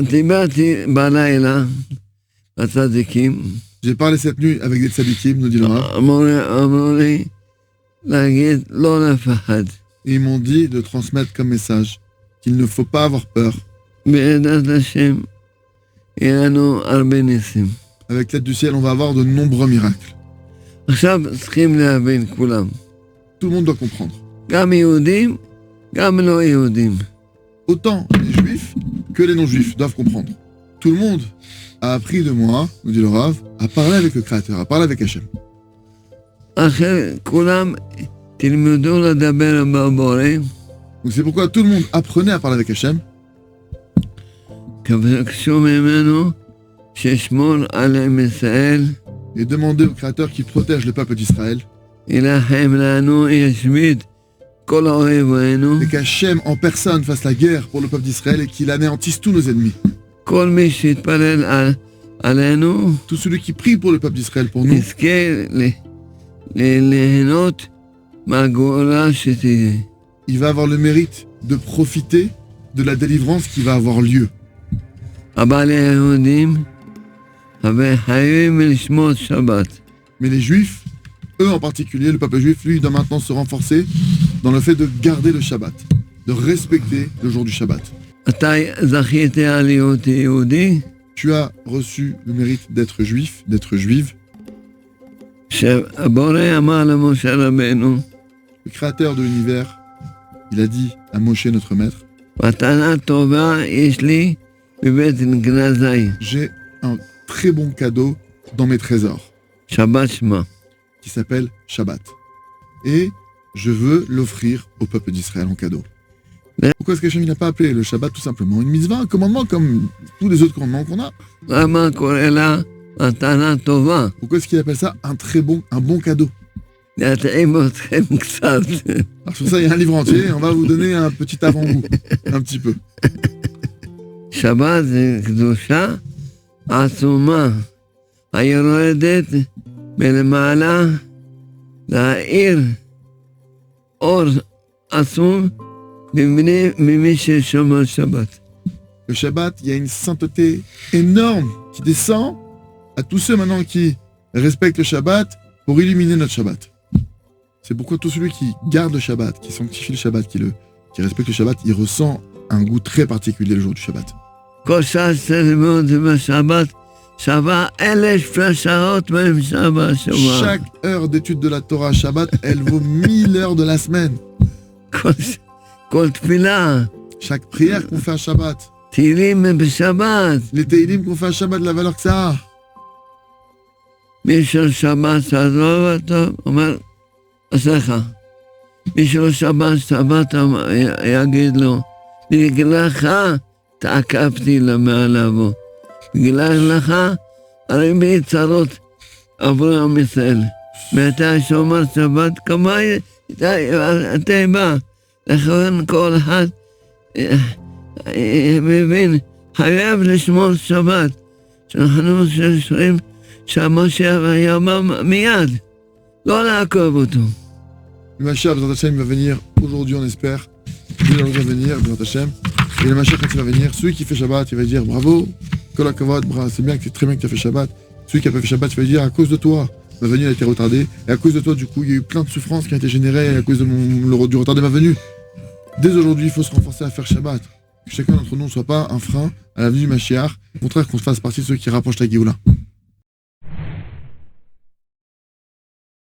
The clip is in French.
דיברתי בלילה בצדיקים. J'ai parlé cette nuit avec des tzadikim, nous dit le Rav. אמרו לי להגיד לא לפחד. Et ils m'ont dit de transmettre comme message qu'il ne faut pas avoir peur. בעזרת השם יהיה לנו הרבה ניסים. Avec l'aide du ciel, on va avoir de nombreux miracles. עכשיו צריכים להבין כולם. Tout le monde doit comprendre. גם יהודים, גם לא יהודים. Autant les juifs que les non-juifs doivent comprendre. Tout le monde a appris de moi, nous dit le Rav, à parler avec le Créateur, à parler avec Hachem. אחרי כולם תלמדו לדבר בבורא. Donc c'est pourquoi tout le monde apprenait à parler avec Hachem. תבקשו ממנו שישמור על עם ישראל. Et demander au Créateur qui protège le peuple d'Israël. יילחם לנו, ישמיד כל אויבינו. Et qu'Hachem en personne fasse la guerre pour le peuple d'Israël et qu'il anéantisse tous nos ennemis. כל מי שיתפלל עלינו. Tout celui qui prie pour le peuple d'Israël, pour nous. נזכה ליהנות מהגאולה שתהיה. Il va avoir le mérite de profiter de la délivrance qui va avoir lieu. אבל היהודים חייבים לשמור שבת. Mais les juifs, eux en particulier, le peuple juif, lui, doit maintenant se renforcer dans le fait de garder le Shabbat, de respecter le jour du Shabbat. אתה זכית להיות יהודי? Tu as reçu le mérite d'être juif, d'être juive. שבורא אמר למשה רבנו. Le créateur de l'univers, il a dit à Moshe, notre maître, מתנה טובה יש לי בבית גנזי. j'ai un très bon cadeau dans mes trésors. שבת שמה. Qui s'appelle Shabbat. Et je veux l'offrir au peuple d'Israël en cadeau. Pourquoi est-ce qu'Hachem n'a pas appelé le Shabbat tout simplement une mitzvah, un commandement comme tous les autres commandements qu'on a? Pourquoi est-ce qu'il appelle ça un bon cadeau? Alors sur ça, il y a un livre entier, on va vous donner un petit avant-goût, un petit peu. Shabbat זה קדושה עצומה היורדת מלמעלה להאיר אור עצום במי ששומר שבת. Le Shabbat, il y a une sainteté énorme qui descend à tous ceux maintenant qui respectent le Shabbat pour illuminer notre Shabbat. C'est pourquoi tout celui qui garde le Shabbat, qui sanctifie le Shabbat, qui respecte le Shabbat, il ressent un goût très particulier le jour du Shabbat. Chaque heure d'étude de la Torah Shabbat, elle vaut 1000 heures de la semaine. Chaque prière qu'on fait à Shabbat. Les Teilim qu'on fait à Shabbat, la valeur que ça a. תעקבתי למעלבו. בגלל לך, הרי בי צרות עברו עם ישראל. ואתה שומר שבת, כמה אתה בא. לכן כל אחד מבין, חייב לשמור שבת. שאנחנו שומעים שהמשה היה מיד, לא לעקוב אותו. Le Mashiach, B'ezrat Hashem, va venir aujourd'hui, on espère. Il va venir, B'ezrat Hashem. Et le Mashiach, quand il va venir, celui qui fait Shabbat, il va dire bravo, Kol HaKavod, c'est bien, c'est très bien que tu as fait Shabbat. Celui qui n'a pas fait Shabbat, il va dire à cause de toi, ma venue a été retardée. Et à cause de toi, du coup, il y a eu plein de souffrances qui ont été générées à cause de du retard de ma venue. Dès aujourd'hui, il faut se renforcer à faire Shabbat. Que chacun d'entre nous ne soit pas un frein à la venue du Mashiach. Au contraire, qu'on fasse partie de ceux qui rapprochent la Géoula.